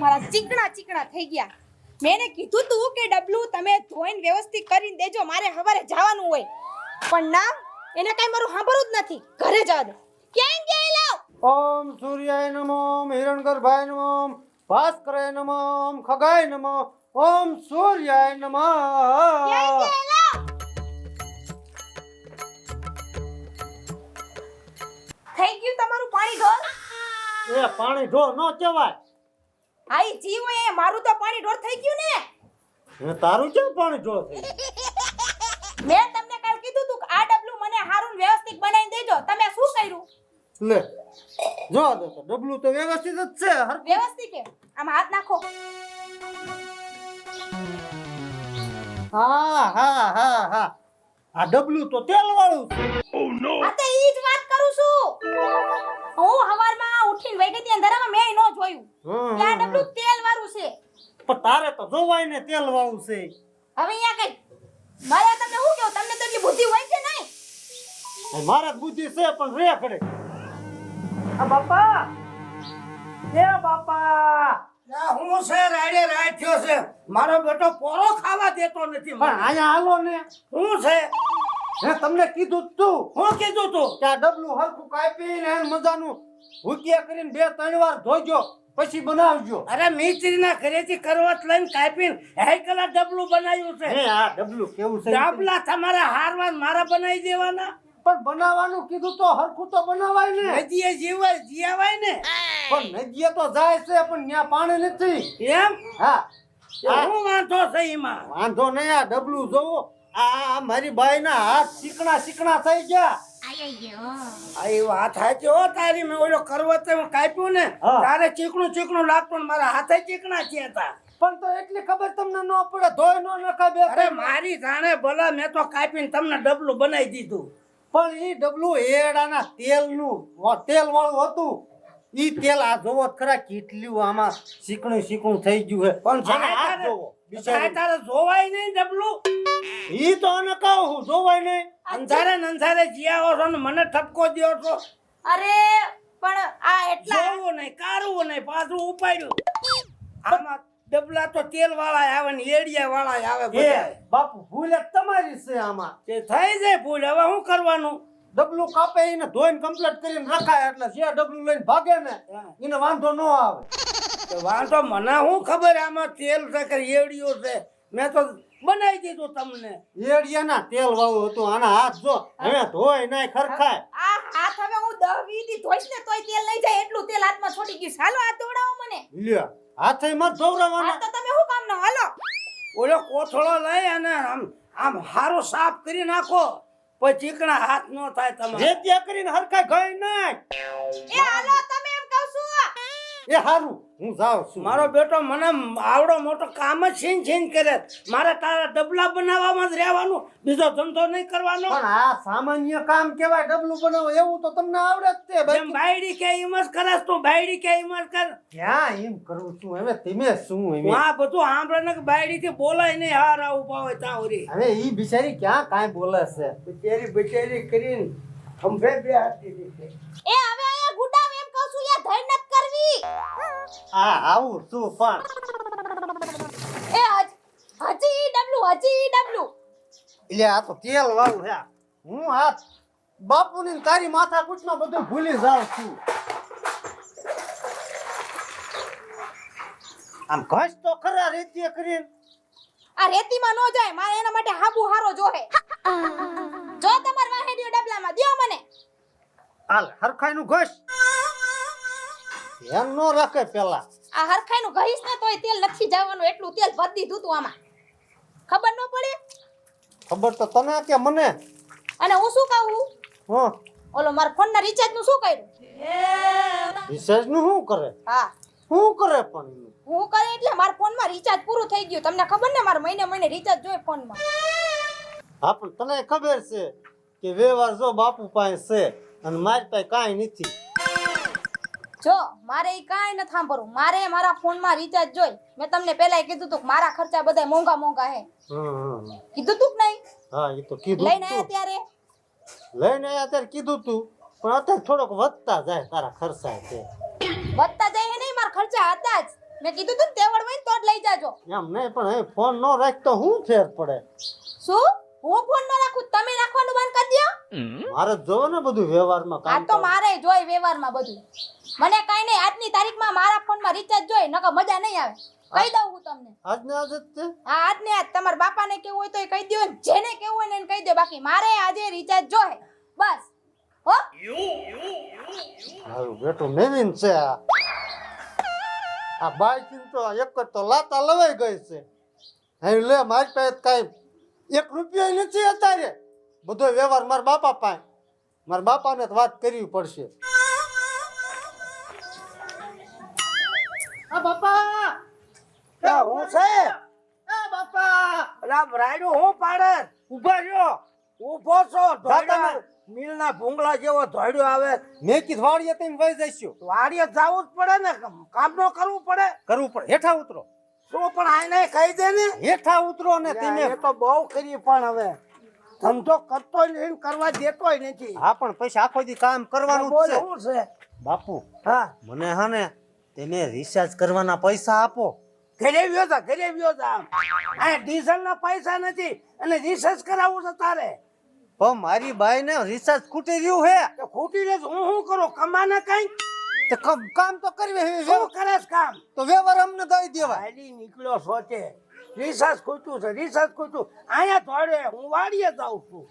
મારા ચીકણા ચીકણા થઈ ગયા. મેને કીધું તું કે ડબલું તમે ધોઈને વ્યવસ્થિત કરીને દેજો, મારે સવારે જવાનું હોય. પણ ના, એને કઈ મારું સાંભળવું જ નથી. ઘરે જવા દે. ક્યાં ગયા લાવ? ઓમ સૂર્યાય નમઃ, હિરણગર્ભાય નમઃ, ભાસ્કરાય નમઃ, ખગાય નમઃ. ઓમ સૂર્યાય નમઃ. ક્યાં ગયા લાવ? થઈ ગયું તમારું પાણી ઢોર? એ પાણી ઢોર નો કહેવાય. આઈ જીવ એ મારું તો પાણી ઢોર થઈ ગયું ને. એ તારું કેમ પાણી ઢોર થઈ? મેં તમને કાલ કીધું તું કે આ ડબલું મને હારું વ્યવસ્થિત બનાવી દેજો. તમે શું કર્યું? લે જો દે તો ડબલું તો વ્યવસ્થિત જ છે. વ્યવસ્થિત કે આમાં હાથ નાખો. હા હા હા હા, આ ડબલું તો તેલ વાળું છે. આ તો ઈ જ વાત કરું છું. હું હવારમાં ઉઠીને વઈ ગઈ ત્યાં ધરામાં મેં નો જોયું કે આ ડબલું તેલ વાળું છે. પણ તારે તો જોવાય ને તેલ વાળું છે. હવે અહીંયા કઈ મારે તમને શું કહું, તમને તો એટલી બુદ્ધિ હોય કે નહીં? મારા બુદ્ધિ છે પણ રે ખડે. આ બાપા, એ બાપા, હું છે રાડે રાડ થયો છે. મારો બેટો પોરો ખાવા દેતો નથી. પણ અહીંયા હાલો ને. હું છે હે તમને કીધું તું હું કીધું તું કે આ ડબલું હરખું કાપીને એને મજાનું ભૂકિયા કરીને 2-3 વાર ધોજો પછી બનાવજો. અરે મિસ્ત્રીના ઘરેથી કરવત લઈને કાપીને હેકલા ડબલું બનાવ્યું છે. હે આ ડબલું કેવું છે? ડબલા તમારા હારવાર મારા બનાવી દેવાના. પણ બનાવવાનું કીધું તો હરખું તો બનાવાય ને. નદીએ જીવાય ને. પણ નદીએ તો જાય છે પણ ત્યાં પાણી નથી. એમ હા, હું વાંધો છે એમાં? વાંધો નહીં. આ ડબલું જોવો, આ મારી બાઈના હાથ ચીકણા થઈ ગયા. આ એ વાત સાચી હો તારી. મેં ઓલો કરવત કાપ્યું ને હા. તારે ચીકણું લાગતું ને મારા હાથે ચીકણા થયા હતા. પણ તો એટલી ખબર તમને ન પડે, ધોઈ નો નખાય બે અરે ત્રણ. મારી જાણે ભલા મેં તો કાપીને તમને ડબલું બનાવી દીધું. પણ ઈ ડબલું એડાના તેલનું તેલ વાળું હતું. ઈ તેલ આ જોવો તો ખરા કેટલું આમાં ચીકણું થઈ ગયું છે. પણ છે ને આ જોવો બિચારી. તારે જોવાય નહીં ડબલું. ઈ તો આને કહું હું જોવાય નહીં. અંધારે ને અંધારે જીયાવો છો ને મને ઠપકો દ્યો છો. અરે પણ આ એટલા જોવું નહીં, કારવું નહીં, પાછું ઉપાડ્યું. આમાં ડબલા તો તેલ વાળા આવે ને એડિયા વાળા આવે એ બધા. બાપુ ભૂલ જ તમારી છે આમાં. તે થઈ જાય ભૂલ. હવે શું કરવાનું? ડબલું કાપે એને ધોઈને કમ્પ્લીટ કરીને રખાય એટલે જે ડબલું લઈને ભાગે ને એને વાંધો ન આવે. તો વાંધો મને શું ખબર આમાં તેલ છે કે એડિયો છે? મેં તો બનાવી દીધું તમને. એડિયાના તેલ વાળું હતું. આના હાથ જો હવે ધોઈ નાય ખરખાય. આ હાથ હવે હું 10-20 દી ધોઈશ ને તોય તેલ નહીં જાય એટલું તેલ હાથમાં છોડી ગયું. હાલો હાથ દોડાવો મને. લ્યો હાથે મત આ ધોવરાવાના. તો તમે શું કામ નો? હાલો. ઓલો કોથળો લઈ અને આમ હારો સાફ કરી નાખો પછી ચીકણા હાથ ન થાય તમારે. રેતિયા કરીને હરખાય ગઈ નાય. એ હાલો તમે એમ કહું છું. એ હારું હું જાઉં છું. મારો બેટો મને આવડો મોટો કામ જ છીન કરે. મારે તારા ડબલા બનાવવામાં જ રહેવાનું, બીજો ધંધો નહીં કરવાનો. પણ આ સામાન્ય કામ કેવાય ડબલું બનાવો એવું તો તમને આવડે જ તે. એમ બાકી બાયડી કે એમ જ કરસ તું. બાયડી કે એમ જ કર. ક્યાં એમ કરું છું હવે તમે શું હું હવે. આ બધું સાંભળે ને કે બાયડી થી બોલાય નહીં. હાર આવું પાવે તાવરી હવે ઈ બિચારી ક્યાં કાંઈ બોલે છે. બચેરી કરીને ખંભે બે હાથી દીધી. એ હવે આયા ગુડામ એમ કહું છું યા ધૈર્ય નત કરવી. આ આવું શું પણ એ હજી ડબલું એટલે આ તો તેલ વાળું છે. હું આ બાપુની ને તારી માથા કૂટમાં બધું ભૂલી જાઉં છું. આમ ઘસ તો ખરા રેતી કરીને. આ રેતીમાં નો જાય. મારે એના માટે હાબુ હારો જોહે. જો તમાર વાહેડીઓ ડબલામાં દ્યો મને. હાલ હરખાઈનું ઘસ એમ નો રાખે પેલા. આ હરખાઈનું ગહીશ ને તોય તેલ નથી જવાનું. એટલું તેલ ભરી દીધું તું આમાં. ખબર ન પડે? ખબર તો તને કે મને. અને હું શું કહું? હા, ઓલો મારા ફોન ના રિચાર્જ નું શું કર્યું? રિચાર્જ નું શું કરે? હા શું કરે પણ હું કરે એટલે મારા ફોન માં રિચાર્જ પૂરું થઈ ગયું. તમને ખબર ને મારે મહિને રિચાર્જ જોઈએ ફોન માં. હા પણ તને ખબર છે કે વ્યવહાર જો બાપુ પાસે છે અને મારી પાસે કાંઈ નથી. જો મારે ઈ કાંઈ ન સાંભળવું. મારે મારા ફોન માં રિચાર્જ જોઈ. મેં તમને પહેલા કીધું તું કે મારા ખર્ચા બધા મોંઘા હે. કીધું તું કે નહીં? હા એ તો કીધું લઈને તું. આયા ત્યારે લઈને આયા ત્યારે કીધું તું પણ અત્યારે થોડોક વધતા જાય તારા ખર્ચા છે. વધતા જાય નહીં. મારા ખર્ચા હતા જ. મેં કીધું તું ને તેવડ હોય ને તો જ લઈ જાજો. એમ નહીં પણ અહીં ફોન ન રાખ તો શું ફેર પડે? શું હું ફોન ન રાખું તમે રાખવાનું બંધ કરી દ્યો? મારે જોવો ને બધું વ્યવહારમાં આ કામ તો કરવું. મારે જોઈ વ્યવહારમાં બધું. મને કાઈ નહીં આજની તારીખમાં મારા ફોનમાં રિચાર્જ જોઈ નકર મજા નહીં આવે. કહી દઉં હું તમને. આજને આજ જ તે હા આજને આજ તમારા બાપાને કેવું હોય તો એ કહી દ્યો ને જેને કેવું હોય ને એને કહી દો બાકી મારે આજે રિચાર્જ જોઈ બસ હો. મારું બેટું નવીન છે આ બાઈક તો એક જ તો લાતા લવાઈ ગઈ છે. અહીં લે મારી પાસે કાંઈ 1 રૂપિયો નથી અત્યારે. બધો વ્યવહાર મારા બાપા પાસે. મારા બાપાને તો વાત કરવી પડશે. આ બાપા હું છે એ બાપા રામ રાયડું હું પાડે ઉભા રહ્યો ઊભો છો ધોયડા મિલના ભૂંગળા જેવો ધોયડો આવે મેં કીધું વાડીએ તમે વહી જઈશું. વાડીએ જવું જ પડે ને કામ નો કરવું પડે કરવું પડે. હેઠા ઉતરો. શું પણ આઈને કહી દે ને હેઠા ઉતરો ને તમે. એ તો બહુ કરી પણ હવે ધંધો કરતોય નહીં કરવા દેતોય નથી. હા પણ પછી આખો દી કામ કરવાનું જ બોલ છે. શું છે બાપુ હા મને હા ને તમે રિચાર્જ કરવાના પૈસા આપો. ઘરે વ્યો જા આ ડીઝલ ના પૈસા નથી અને રિસર્ચ કરાવવું છે તારે પણ મારી બાઈ ને રિચાર્જ ખૂટી રહ્યું હે તો ખોટી રે હું કરું કમાને કઈ તો કામ તો કરવી હે. શું કરે છે કામ તો વ્યવહાર અમને દઈ દેવાય. હાલી નીકળ્યો સોચે રિસર્ચ ખોટું અહીંયા ધોડે હું વાડીએ જાઉં છું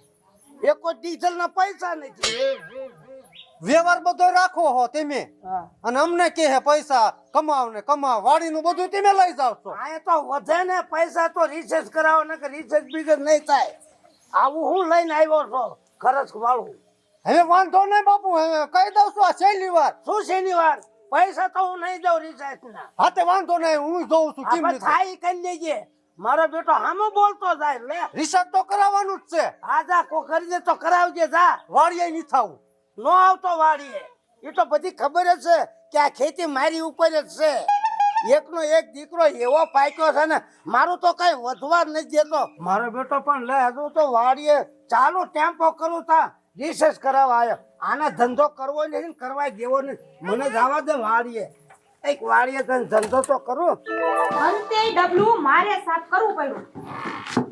એક ડીઝલ ના પૈસા નથી વ્યવહાર બધો રાખો હો તમે હા અને અમને કે હે પૈસા કમાવ ને કમાવ વાડીનું બધું તમે લઈ જાવ છો. અહીંયા તો વધે ને પૈસા તો રિસર્ચ કરાવો ને કે રિસર્ચ બીજર નહીં થાય આવું હું લઈને આવ્યો છો ખર્ચ વાળું હવે વાંધો નહીં બાપુ હવે કહી દઉં છું આ છેલ્લી વાર. શું શનિવાર પૈસા તો હું નહીં દઉં રિસર્ચ ના હા તે વાંધો નહીં હું જોઉં છું કેમ આપણે થાય ઈ કરી લેજે મારો બેટો હામો બોલતો જાય લે રિચાર્જ તો કરાવવાનું જ છે. આ જા કો કરી દે તો કરાવજે જા વાડીએ નહીં થાવું. નો આવતો વાડીએ એ તો બધી ખબર જ છે કે આ ખેતી મારી ઉપર જ છે એકનો એક દીકરો એવો પાક્યો છે ને મારું તો કઈ વધવા નથી દેતો મારો બેટો પણ લે હજુ તો વાડીએ ચાલુ ટેમ્પો કરું તા રિસર્ચ કરાવવા આવ્યો આને ધંધો કરવો નથી કરવા દેવો નથી મને જવા દે વાડીએ એક વાડીએ તને ધંધો તો કરું અંતે ડબલું મારે સાફ કરવું પડ્યું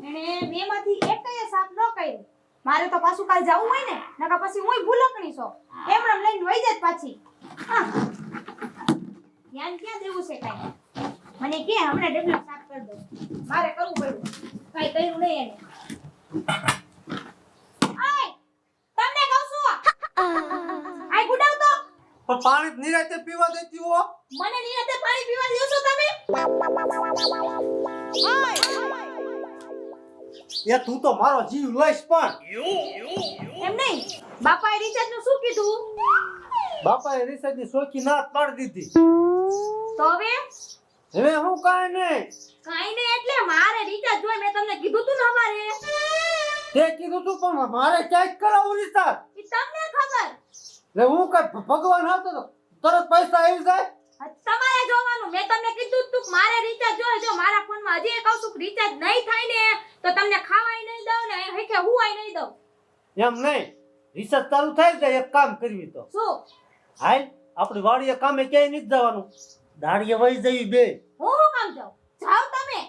એને બેમાંથી એકય સાફ ન કર્યું મારે તો પાછું કાલ જવું હોય ને નકા પછી હુંય ભૂલકણી છો એમણમ લઈને વઈ જાય પાછી હા ધ્યાન ક્યાં દેવું છે કાઈ મને કે હમણાં ડબલું સાફ કરી દો મારે કરવું પડ્યું કાઈ કર્યું નહીં એને આય તમને કહું છું આય ગુડાવ તો પણ પાણી નિરાતે પીવા દેતી હો. મને નિરાતે પાણી પીવા દો છો તમે એ તું તો મારો જીવ લઈશ પણ એમ નહીં બાપાએ રિચાર્જ નું શું કીધું બાપાએ રિચાર્જ ની સોખી ના પાડી દીધી. તો હવે હવે હું કાંઈ નહીં. કાઈ નહીં એટલે મારે રિચાર્જ જોઈ મેં તમને કીધું તું ને હવારે તે કીધું તું પણ મારે ક્યાંક કરાવું રિચાર્જ. ઈ તમને ખબર એટલે હું કઈ ભગવાન હતો તો તરત પૈસા આવી જાય. તમારે જોવાનું મેં તમને કીધું તું કે મારે રિચાર્જ જોઈ જો મારા ફોનમાં હજી કહું છું રિચાર્જ નહીં થાય ને તો તમને ખાવાય નહીં દઉં ને હેકે હુંય નહીં દઉં એમ નહીં રિચાર્જ ચાલુ થાય જાય એક કામ કરવી તો શું હાલ આપણી વાડીએ કામે ક્યાંય નથી જવાનું દાડીએ વહી જઈ બે. હું કામ જાઉં જાવ તમે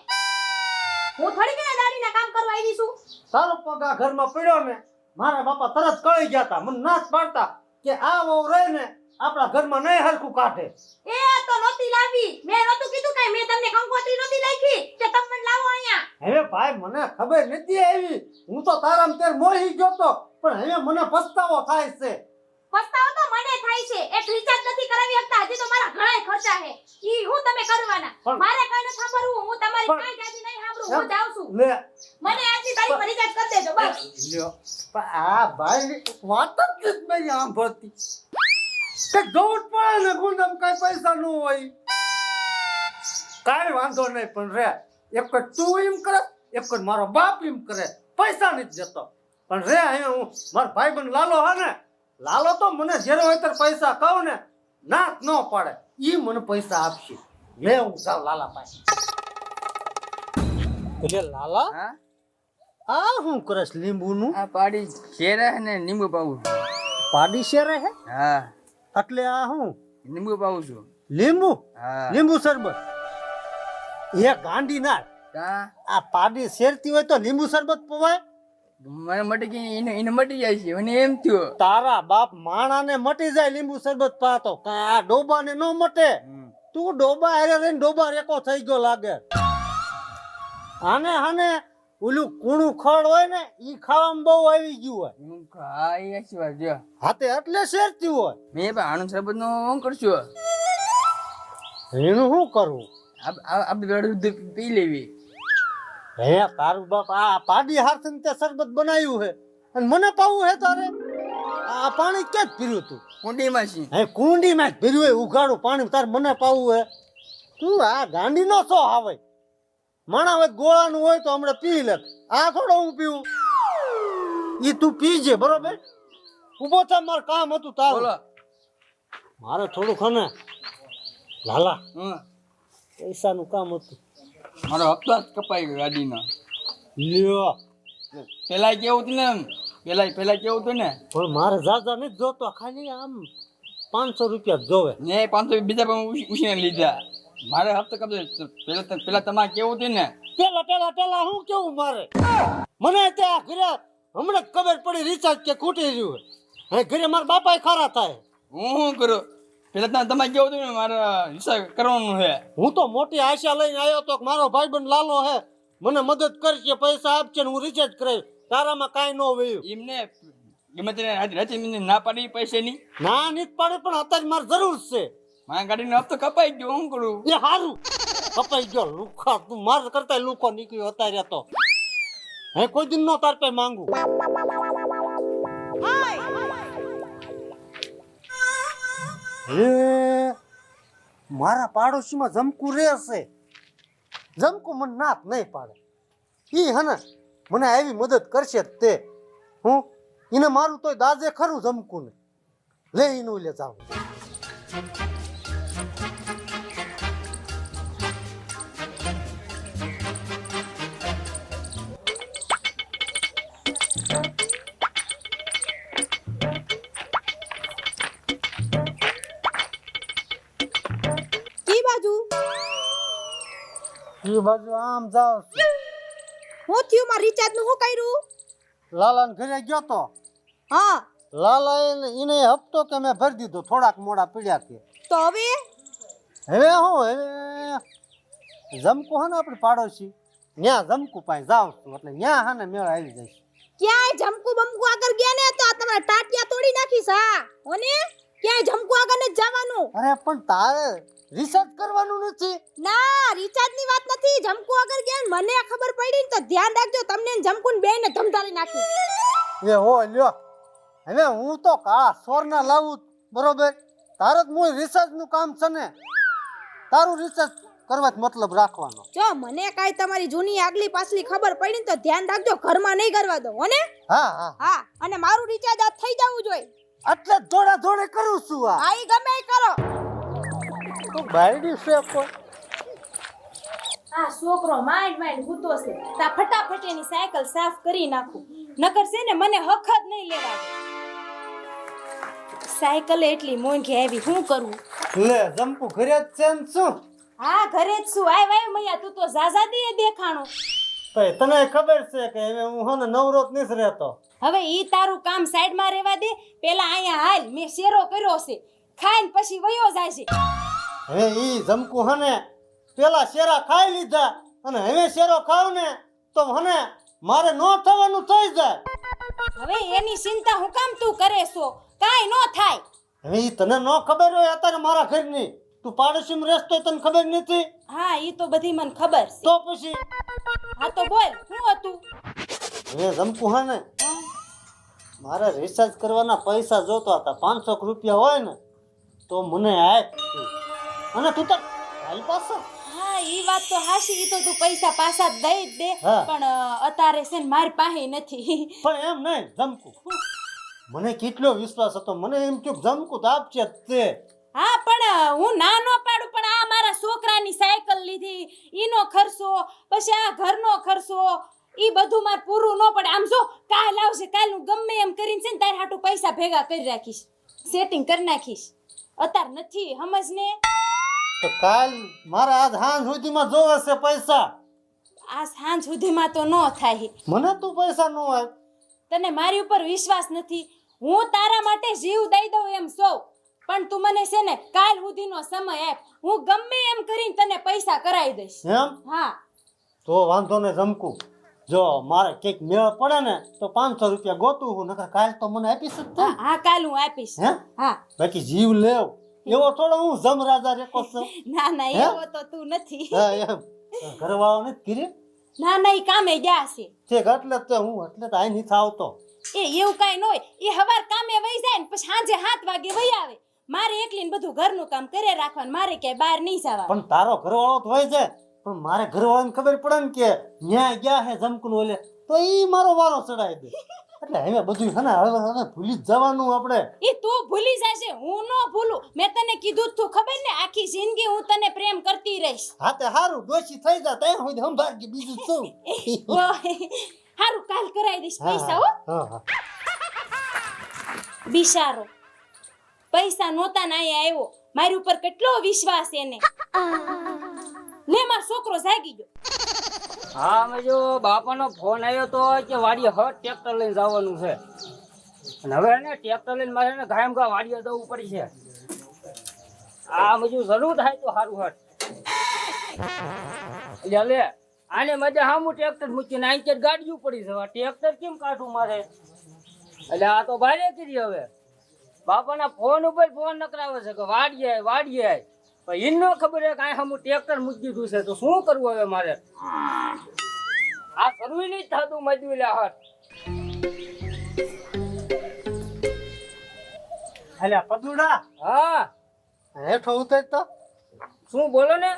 હું થોડી કે દાડીના કામ કરવા આવી છું સારો પગા ઘરમાં પડ્યો ને મારા બાપા તરત કળી ગયા તા મને નાશ પાડતા કે આ વહુ રહે ને આપણા ઘરમાં નહીં હરખું કાઢે. એ તો નોતી લાવી મેં નોતું કીધું કઈ મેં તમને કંકોત્રી નોતી લખી કે તમે મને લાવો અહીંયા હવે ભાઈ મને ખબર નથી આવી હું તો તારામ તેર મોહી ગયો તો પણ હવે મને પસ્તાવો થાય છે. પસ્તાવો તો મને થાય છે એક રિચાર્જ નથી કરાવી શકતા હજી તો મારા ઘણાય ખર્ચા છે ઈ હું તમે કરવાના મારે કઈ ન સાંભળવું હું તમારી કઈ જાજી નહીં સાંભળું હું જાઉં છું લે મને આજની તારીખમાં રિચાર્જ કરી દેજો બસ લ્યો પણ આ ભાઈ વાત જ નહીં આમ ભરતી કે દોડ પડે ને ગુંદમ કઈ પૈસા ન હોય કાઈ વાંધો નહીં પણ રે એક જ તું એમ કરે એક જ મારો બાપ એમ કરે પૈસા નથી જતો પણ રે અહીંયા હું મારો ભાઈબંધ લાલો હે ને લાલો તો મને જ્યારે હોય ત્યારે પૈસા કહું ને ના ન પાડે ઈ મને પૈસા આપશે. લે હું જાઉં લાલા પાસે. એટલે લાલા હા આ હું કરસ લીંબુનું આ પાડી શેરા ને લીંબુ પાવું પાડી શેરે હે હા એટલે આ હું લીંબુ પાવું છું લીંબુ હા લીંબુ શરબત એ ગાંડી ના કા આ પાડી શેરતી હોય તો લીંબુ શરબત પવાય. મને મટી ગઈ એને મટી જાય છે મને એમ થયો. તારા બાપ માણાને મટી જાય લીંબુ શરબત પાતો કાં આ ડોબાને ન મટે. તું ડોબા હારે રહીને ડોબા રેકો થઈ ગયો લાગે. આને ઓલું કૂણું ખડ હોય ને ઈ ખાવામાં બહુ આવી ગયું હોય. હા એ સાચી વાત જો. હાથે એટલે શેરતી હોય. મેં પણ આણંદ શરબત નો શું કરશું? એનું શું કરવું? આપણે દૂધ પી લેવી. હે તારું બાપ આ પાડી હાથે તે શરબત બનાવ્યું હે અને મને પાવું હે તારે? આ પાણી ક્યાં જ પીર્યું તું? કુંડીમાં છે. હે કુંડીમાં જ પીર્યું હે ઉઘાડું પાણી તાર મને પાવું હે? તું આ ગાંડી નો છો આવે માણા હવે ગોળાનું હોય તો હમણાં પી લે. આ થોડો હું પીવું? ઈ તું પીજે બરોબર. ઉભો થા મારે કામ હતું તારું. બોલો. મારે થોડું ખને લાલા હમ પૈસાનું કામ હતું. મારો હપ્તો જ કપાઈ ગયો ગાડીનો. લ્યો પેલા કેવું હતું ને પેલા કેવું હતું ને પણ મારે જાજા નથી જોતો ખાલી આમ 500 રૂપિયા જ જોવે. ને 500 બીજા પણ ઉછીને લીધા. મારે હપ્તો કપાઈ પેલા તમારે કેવું હતું ને પેલા હું કેવું મારે? મને ત્યાં ઘરે હમણાં જ ખબર પડી રિચાર્જ કે ખૂટી રહ્યું હે ઘરે મારા બાપા ખરા થાય. હું શું કરું? પેલા તમારે કેવું હતું ને મારે હિસાબ કરવાનું છે. હું તો મોટી આશા લઈને આવ્યો તો કે મારો ભાઈબંધ લાલો હે મને મદદ કરશે પૈસા આપશે ને હું રિચાર્જ કરાવી. તારામાં કાંઈ ન વયું. એમને ગમે તેને રાતે મને ના પાડી પૈસાની. ના નીત પાડે પણ અત્યારે મારે જરૂર છે. મારા ગાડીનો હપ્તો કપાઈ ગયો શું કરું? એ હારું કપાઈ ગયો લુખા તું માર કરતા લુખો નીકળ્યો અત્યારે તો. હે કોઈ દિન નો તાર પે માંગુ. હે મારા પાડોશીમાં જમકુ રહેશે. જમકુ મને નાક નહીં પાડે. ઈ હને મને આવી મદદ કરશે જ તે. હું એને મારું તોય દાજે ખરું જમકુ ને લે ઈનું લે જાવ. કી બાજુ ઈ બાજુ આમ જાવ. હું થયું માર રિચાર્જ નું હું કર્યું? લાલાને ઘરે ગયો તો હા લાલા એને હપ્તો કે મેં ભરી દીધો થોડાક મોડા પીડ્યા કે. તો હવે હવે હું હવે જમકુ હે ને આપણી પાડોશી ન્યા જમકુ પાસે જાઉં છું એટલે ન્યા હે ને મેળ આવી જઈશ. ક્યાંય જમકુ બમકુ આગળ ગયા ને તો તમારા ટાટિયા તોડી નાખીશ. હા ઓને ક્યાંય જમકુ આગળ નથી જવાનું. અરે પણ તારે રિસર્ચ કરવાનું નથી. ના રિચાર્જ ની વાત નથી. જમકુ આગળ ગયા ને મને ખબર પડી ને તો ધ્યાન રાખજો તમને ને જમકુ ને બેને ધમધારી નાખી. એ હો લ્યો હવે હું તો કાળા સોરના લાવું બરોબર. તારે જ હું રિસર્ચ નું કામ છે ને તારું રિસર્ચ કરવા જ મતલબ રાખવાનો. જો મને કાઈ તમારી જૂની આગલી પાછલી ખબર પડી ને તો ધ્યાન રાખજો ઘરમાં નહીં કરવા દો હોને. હા હા હા અને મારું રિચાર્જ આ થઈ જવું જોઈએ. એટલે જોડે જોડે કરું છું. હા ઈ ગમે ઈ કરો. તો બાયડી છે કોઈ. આ છોકરો માઇન્ડ ગુતો છે. તા ફટાફટ એની સાયકલ સાફ કરી નાખું નકર છે ને મને હક જ નહીં લેવા દે. સાયકલ એટલી મોંઘી આવી શું કરવું? લે જમકુ ઘરે જ છે ને શું? હા ઘરે જ છું. આય વાય મૈયા તું તો ઝાઝા દીએ દેખાણો. તઈ તને ખબર છે કે હવે હું હને નવરો જ નથી રહેતો. હવે ઈ તારું કામ સાઈડમાં રહેવા દે. પેલા અહીંયા હાલ મેં શેરો કર્યો છે. ખાઈને પછી વયો જાય છે. હવે ઈ જમકુ હને પેલા શેરા ખાઈ લીધા અને હવે શેરો ખાવ ને તો હને મારે નો થવાનું થઈ જાય. હવે એની ચિંતા હું કામ તું કરે છો? કાઈ નો થાય. હવે ઈ તને નો ખબર હોય અત્યારે મારા ઘરની તું પાડોશીમાં રહેતો તને ખબર નથી. હા ઈ તો બધી મને ખબર છે. તો પછી હા તો બોલ શું હતું? હવે જમકુ હને મારે રિસર્ચ કરવાના પૈસા જોતા હતા 500 રૂપિયા હોય ને તો મને આપ અને તું તો હાલ પાછો. હા ઈ વાત તો હાશી. ઈ તો તું પૈસા પાછા દઈ જ દે હા. પણ અત્યારે છે ને મારી પાસે નથી. પણ એમ નહીં જમકુ મને કેટલો વિશ્વાસ હતો. મને એમ કે જમકુ તો આપશે જ તે. હા પણ હું ના નો પાડું પણ આ મારા છોકરાની સાયકલ લીધી ઈનો ખર્ચો પછી આ ઘરનો ખર્ચો ઈ બધું માર પૂરું ન પડે. આમ જો કાલ આવશે કાલ હું ગમે એમ કરીને છે ને તાર હાટુ પૈસા ભેગા કરી રાખીશ સેટિંગ કરી નાખીશ. અત્યારે નથી સમજને. તો કાલ મારે આજ સાંજ સુધીમાં જોવે છે પૈસા. આ સાંજ સુધીમાં તો ન થાય. મને તું પૈસા નો આપ. તને મારી ઉપર વિશ્વાસ નથી. હું તારા માટે જીવ દઈ દઉં એમ સૌ, પણ તું મને છે ને કાલ સુધીનો સમય આપ. હું ગમે એમ કરીને તને પૈસા કરાવી દઈશ. એમ હા તો વાંધો ને જમકું. જો મારે કંઈક મેળ પડે ને તો 500 રૂપિયા ગોતું હું, નકર કાલ તો મને આપીશ જ તું. હા કાલ હું આપીશ. હે હા બાકી જીવ લેવ એવો થોડો હું જમ રાજા રેકો છું. ના ના હે? એવો તો તું નથી. હા એમ ઘરવાળો નથી કીરી ના ના ઈ કામે ગયા છે. ઠીક એટલે જ તે હું એટલે તો અહીં નથી આવતો. એ એવું કાંઈ ન હોય. એ હવાર કામે વહી જાય ને પછી સાંજે 7 વાગે વહી આવે. મારે એકલીને બધું ઘરનું કામ કરે રાખવાનું, મારે ક્યાંય બહાર નહીં જવાનું. પણ તારો ઘરવાળો તો હોય છે, પણ મારે ઘરવાળાને ખબર પડે ને કે ન્યા ગયા હે જમકુન ઓલે, તો ઈ મારો વારો ચડાવી દે. એટલે હવે બધું હે ને હવે ભૂલી જ જવાનું આપણે. એ તું ભૂલી જશે, હું ન ભૂલું. મેં તને કીધું તું ખબર ને, આખી જિંદગી હું તને પ્રેમ કરતી રહીશ. હા તે હારું ડોશી થઈ જા તઈ હું સંભાળજે બીજું શું. હારું કાલ કરાવી દઈશ હા, પૈસા. હો હા હા બિચારો પૈસા નહોતા ને અહીંયા આવ્યો. મારી ઉપર કેટલો વિશ્વાસ એને. લે મારો છોકરો જાગી ગયો. હા અમે જો બાપાનો ફોન આવ્યો તો કે વાડીએ હટ ટ્રેક્ટર લઈને જવાનું છે, અને હવે ને ટ્રેક્ટર લઈને મારે ને ગાયમ ગા વાડીએ જવું પડશે. આ બધું જરૂર થાય તો સારું હટ. એટલે લે આને મજા હામું ટ્રેક્ટર મૂકીને અહીં કે ગાડીઓ પડી છે. ટ્રેક્ટર કેમ કાઢું મારે? એટલે આ તો ભારે કરી હવે બાપાના ફોન ઉપર ફોન નકરાવે છે કે વાડીએ વાડીએ. પણ એને ખબર હે કે આ હામું ટ્રેક્ટર મૂકી દીધું છે, તો શું કરવું હવે મારે? આ કરવું નહીં થતું મજૂરી હટ. અલ્યા પદુડા હા હેઠો ઉતર તો. શું બોલો ને?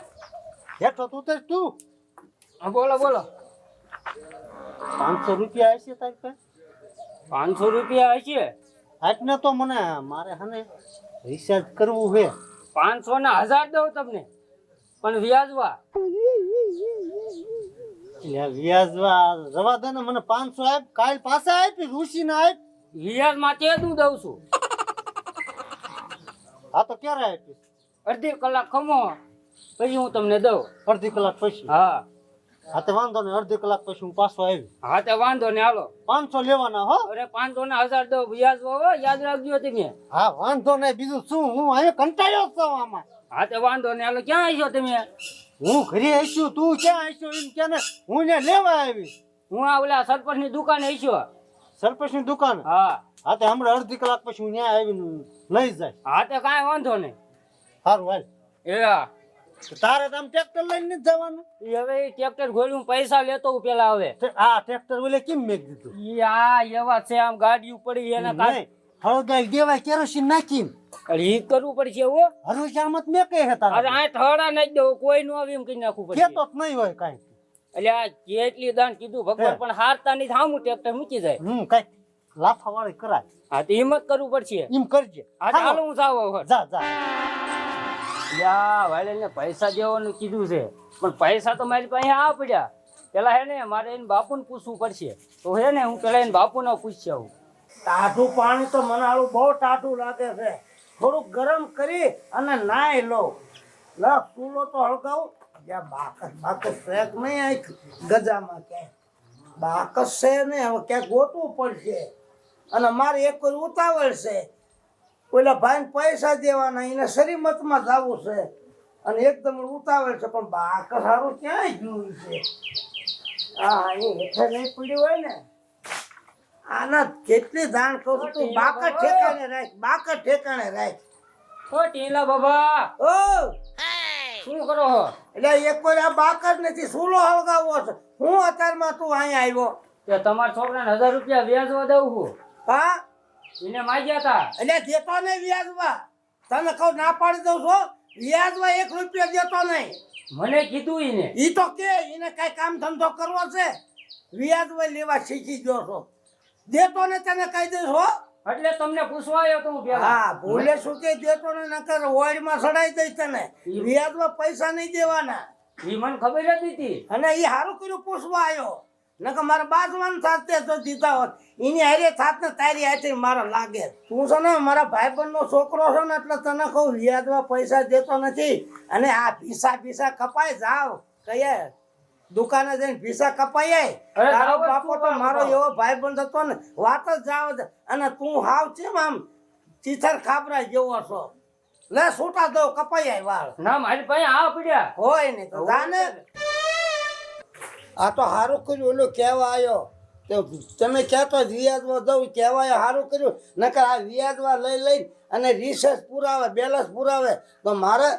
હેઠો તો ઉતર તું. હા બોલો બોલો. 500 રૂપિયા હશે તારી પાસે? 500 રૂપિયા હશે? આજને તો મને મારે હને રિચાર્જ કરવું છે. 500 ના 1000 દઉં તમને, પણ વ્યાજવા. વ્યાજવા જવા દે ને, મને 500 આપ. કાલ પાછા આપી ઋષિ ને આપ. વ્યાજમાં તે દઉં છું. હા તો ક્યારે આપીશ? અડધી કલાક ખમો પછી હું તમને દઉં. અડધી કલાક પછી? હા હા તો વાંધો નહીં, અડધી કલાક પછી હું પાછો આવી. હા તે વાંધો ને હાલો. 500 લેવાના હો. અરે 500 ના 1000 દઉં વ્યાજવા હો, યાદ રાખજો તમે. હા વાંધો નહીં, બીજું શું, હું અહીંયા કંટાળ્યો છું આમાં. હા તે વાંધો ને હાલો. ક્યાં આવ્યો તમે? હું ઘરે આવીશું, તું ક્યાં આવીશું એમ કે ને, હું ને લેવા આવી. હું આ ઓલા સરપંચ ની દુકાને આવ્યો. સરપંચની દુકાન? હા હા તો હમણાં અડધી કલાક પછી હું ત્યાં આવીને લઈ જાય. હા તે કાંઈ વાંધો નહીં. સારું હાલ. એ હા તો તારે તો આમ ટ્રેક્ટર લઈને જ જવાનું. ઈ હવે ટ્રેક્ટર ઘોડ્યું પૈસા લેતો હું પેલા. હવે આ ટ્રેક્ટર ઓલે કેમ મેં દીધું? ઈ આ એવા છે, આમ ગાડી પડી એના કારણે હળગાઈ દેવાય કેરોસીન નાખી. અરે ઈ કરવું પડશે હો. હરોજામત મેં કહે છે અરે તારા. આ થડા નાખી દો, કોઈ નો આવી એમ કરી નાખવું પડશે. કેતો જ નહીં હોય કાંઈ. એટલે આ કેટલી દાન કીધું ભગવાન, પણ હારતા નહીં થામું ટ્રેક્ટર મૂકી જાય. કાંઈ લાફા વાળી કરાય. હા તો હિંમત કરવું પડશે. એમ કરજે. હા તો હાલો હું જાવ હવે. જા જા. યા વાલે ને પૈસા દેવાનું કીધું છે, પણ પૈસા તો મારી પાસે આ પડ્યા. પેલા હે ને મારે એને બાપુને પૂછવું પડશે. તો હે ને હું પેલા એને બાપુને પૂછી આવું. ટાઢું પાણી તો મને હાલું બહુ ટાઢું લાગે છે. થોડુંક ગરમ કરી અને નાઈ લો. લ ચૂલો તો હળગાવું. જ્યાં બાકસ શેક નહીં આવી ગજામાં ક્યાંય બાકસ છે ને, હવે ક્યાંક ગોતવું પડશે. અને મારે એક કોઈ ઉતાવળ છે, ઓલા ભાઈને પૈસા દેવાના, એને શરીમતમાં જવું છે અને એકદમ ઉતાવળ છે, પણ બાકસ સારું ક્યાંય જોયું છે. હા એ હેઠે નહીં પડ્યું હોય ને. આના કેટલી દાણ કહું છું, તું બાકસ ઠેકાણે રાખ, બાકસ ઠેકાણે રાખ. ઓ ટીલા બાબા, ઓ શું કરો છો? એટલે એક કોઈ આ બાકસ નથી, સૂલો હળગાવવો છે. હું અત્યારમાં તું અહીંયા આવ્યો? કે તમારા છોકરાને 1000 રૂપિયા વ્યાજવા દઉં છું. હા એને માગ્યા હતા. એટલે દેતો નહીં વ્યાજમાં. તને કહું ના પાડી દઉં છો, વ્યાજમાં 1 રૂપિયો દેતો નહીં. મને કીધું એને. ઈ તો કે એને કઈ કામ ધંધો કરવો છે, વ્યાજમાં લેવા શીખી ગયો છો. દેતો ને તને કહી દઈશ હો. એટલે તમને પૂછવા આવ્યો તો હું પેલા. હા ભૂલે શું કે દેતો ને નકર ઓઈડમાં સડાઈ દઈશ તને. વ્યાજમાં પૈસા નહીં દેવાના. ઈ મને ખબર જ હતી. અને એ સારું કર્યું પૂછવા આવ્યો. નકર મારા બાજવાન સાથે તો દીધા હોત એની હારે થાત ને તારી હાથે મારા લાગે. તું છે ને મારા ભાઈબંધનો છોકરો છે ને એટલે તને કહું વ્યાજમાં પૈસા દેતો નથી. અને આ ભીસા કપાઈ જાવ કહીએ દુકાને જઈને ભીસા કપાઈ અરે તારો જાવ જ બાપો તો શું મારો વાંધો? એવો ભાઈબંધ હતો ને વાત જ જાવ જ. અને તું હાવ છે આમ ચીથર ખાબરા જેવો છો. લે છૂટા દો કપાઈ આય વાળ ના મારી પાસે આ પડ્યા હોય ને તો જાને. આ તો સારું કર્યું ઓલું કહેવા આવ્યો તો તમે કહેતો વ્યાજમાં દઉં કહેવાય સારું કર્યું. નકર આ વ્યાજમાં લઈ અને રિસર્ચ પુરાવે બેલેન્સ પુરાવે તો મારે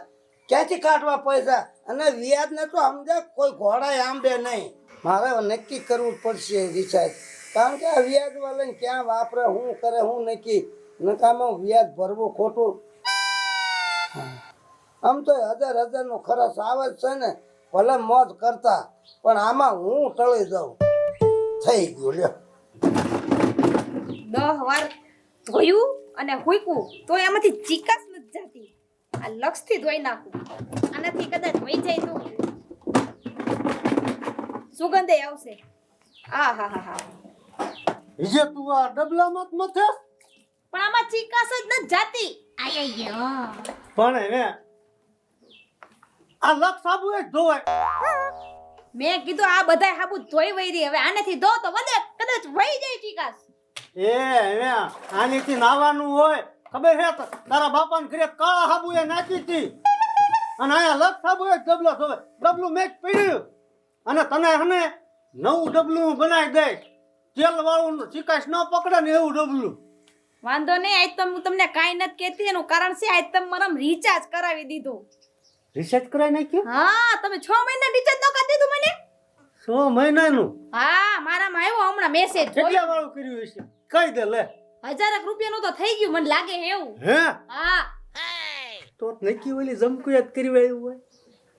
ક્યાંથી કાઢવા પૈસા. અને વ્યાજને તો સમજે કોઈ ઘોડાય આંબે નહીં. મારે નક્કી કરવું પડશે રિચાર્જ. કારણ કે આ વ્યાજમાં લઈને ક્યાં વાપરે શું કરે શું નક્કી નકામાં વ્યાજ ભરવું ખોટું. આમ તો 1000 નો ખર્ચ આવે જ છે ને ભલે મોજ કરતા પણ આમાં હું ટળી જાઉં. થઈ ગયું લ્યો 10 વાર ધોયું અને હુંકવું તો એમાંથી ચીકાશ નથી જાતી. આ લક્ષથી ધોઈ નાખું. આનાથી કદાચ વહી જાય તો સુગંધે આવશે. આ હા હા હા વિજય તું આ ડબલામાં જ મથે પણ આમાં ચીકાશ જ નથી જાતી. પણ હવે આ લક્ષ સાબુ જ ધોવાય. મેં કીધું આ બધાય હાબુ ધોઈ વઈરી હવે આનાથી ધો તો વધે કદાચ વહી જાય ચીકાશ. એ હવે આનીથી નાવાનું હોય ખબર છે તારા બાપાને ઘરે કાળા સાબુ એ નાખી હતી અને અહીંયા લક્ષ સાબુ એ ડબલો ધોવે. ડબલું મેચ પડ્યું અને તને હને નવું ડબલું બનાવી દે. તેલ વાળું ચીકાશ ન પકડે ને એવું ડબલું. વાંધો નહીં આજ તો હું તમને કાઈ નથી કહેતી એનું કારણ છે આજ તમે મારા રિચાર્જ કરાવી દીધું. રિસર્ચ કરાવી નાખ્યું હા તમે 6 મહિના રિચાર્જ ન કરી દીધું મને. 6 મહિનાનું હા મારામાં આવ્યો હમણાં મેસેજ. કેટલા વાળું કર્યું હશે કહી દે લે. 1000 રૂપિયાનું તો થઈ ગયું મને લાગે એવું. હે હા તો નક્કી ઓલી જમકુ યાદ કરી વાળ્યું હોય.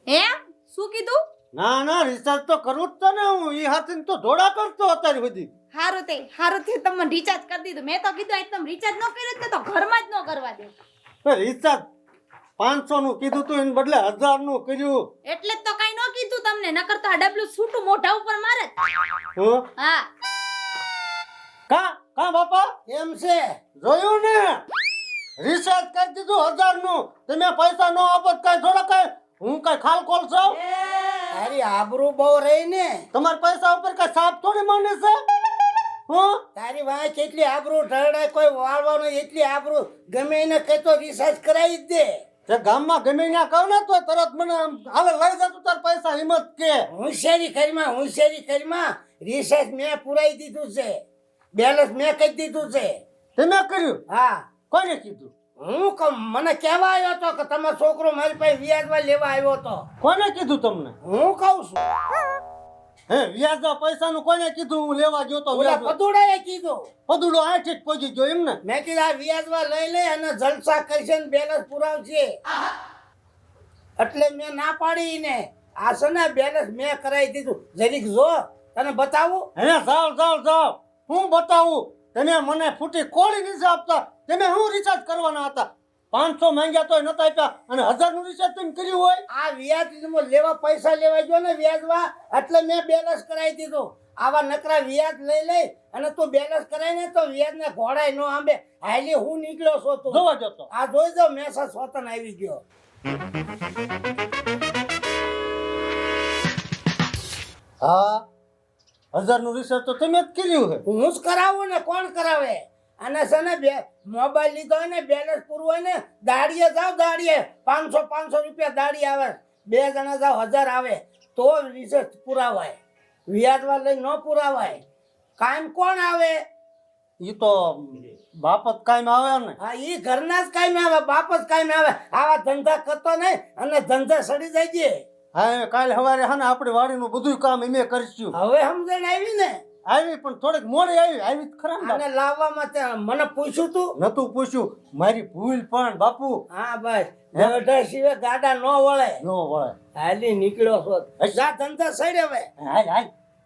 હે શું કીધું? ના ના રિસર્ચ તો કરવું જ તો ને. હું એ હાથે તો ધોળા કરતો અત્યારે બધી. હારું તે તમે રિચાર્જ કરી દીધું. મેં તો કીધું આજ તમે રિચાર્જ ન કર્યું ને તો ઘરમાં જ ન કરવા દે. રિચાર્જ 500 નું કીધું તું એને બદલે 1000 નું કર્યું. એટલે જ તો કાઈ ન કીધું તમને નકર તો આ ડબલું છૂટું મોઢા ઉપર મારે જ. હું હા કા બાપા એમ છે જોયું ને રિચાર્જ કરી દીધું 1000 નું. તમે પૈસા નો આપત કાઈ થોડા કાઈ હું કાઈ ખાલ કોલ છું. તારી આબરૂ બહુ રહી ને. તમારા પૈસા ઉપર કાઈ સાપ થોડી માને છે. હું તારી વાંહે કેટલી આબરૂ ઢળડાય કોઈ વાળવાનો એટલી આબરૂ ગમે એને કહેતો રિસર્ચ કરાવી જ દે. જે ગામમાં ગમે ત્યાં કહું ને તો તરત મને આમ હાલે લઈ જતું તાર પૈસા હિંમત કે હોશિયારી કરીમાં રિસર્ચ મેં પુરાઈ દીધું છે. બેલેન્સ મેં કહી દીધું છે. તમે કર્યું હા કોને કીધું? હું મને કહેવા આવ્યો હતો કે તમારો છોકરો મારી પાસે વ્યાજમાં લેવા આવ્યો હતો. કોને કીધું તમને? હું કહું છું હે વ્યાજના પૈસાનું કોને કીધું હું લેવા ગયો તો? ઓલા પદુડાએ કીધું. પદુડો આઠ જ પહોંચી ગયો એમ ને. મેં કીધું આ વ્યાજમાં લઈ અને જલસા કરશે ને બેલેન્સ પુરાવશે. એટલે મેં ના પાડી ને આ છે ને બેલેન્સ મેં કરાવી દીધું. જરીક જો તને બતાવું. હે જાવ હું બતાવું. તમે મને ફૂટી કોળી નથી આપતા. તમે શું રિચાર્જ કરવાના હતા? 500 માંગ્યા તોય નતા આપ્યા અને 1000 નું રિચાર્જ તમે કર્યું હોય. આ વ્યાજ લેવા પૈસા લેવા ગયો ને વ્યાજમાં એટલે મેં બેલેન્સ કરાવી દીધું. આવા નકરા વ્યાજ લઈ અને તું બેલેન્સ કરાય ને તો વ્યાજ ને ઘોડાય નો આંબે. હાલી હું નીકળ્યો છો તું જોવા જતો. આ જોઈ જાવ મેસેજ સ્વતન આવી ગયો. હા 1000 નું રિચાર્જ તો તમે જ કર્યું છે. હું જ કરાવું ને કોણ કરાવે? અને છે ને બે મોબાઈલ લીધો હોય ને બેલેન્સ પૂરું હોય ને દાડીએ જાવ 500 રૂપિયા દાડી આવે. 2 જણા જાવ 1000 આવે તો રિસર્ચ પુરાવાય. વ્યાજમાં લઈ ન પુરાવાય. કાયમ કોણ આવે? ઈ તો બાપ જ કાયમ આવે ને. હા ઈ ઘરના જ કાયમ આવે બાપ જ કાયમ આવે. આવા ધંધા કરતો નહીં અને ધંધા સડી જાય છે. હા કાલે સવારે હા ને આપણે વાડીનું બધું કામ અમે કરીશું. હવે સમજણ આવી ને? આવી પણ થોડીક મોડી આવી જ ખરા ને. અને લાવવામાં તે મને પૂછ્યું તું નતું પૂછ્યું. મારી ભૂલ પણ બાપુ. હા બસ ગઢા સિવાય ગાડા ન વળે. નો વળે. હાલી નીકળ્યો છો જા ધંધા સડે હવે. હાય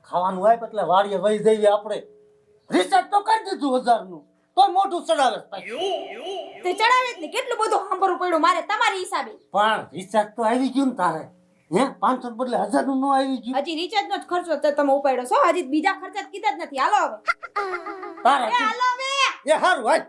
ખાવાનું હોય એટલે વાડીએ વહી જઈએ આપણે. રિચાર્જ તો કરી દીધું 1000 નું તો મોઢું ચડાવે. તે ચડાવે જ ને કેટલું બધું સાંભળવું પડ્યું મારે તમારી હિસાબે. પણ રિચાર્જ તો આવી ગયું ને તારે. હે 500 બદલે 1000 નું ન આવી ગયું હજી રિચાર્જ નો જ ખર્ચો તો તમે ઉપાડ્યો છો, હજી બીજા ખર્ચા જ કીધા જ નથી. હાલો હવે, તારા એ હાલો હવે. એ હારું હાલ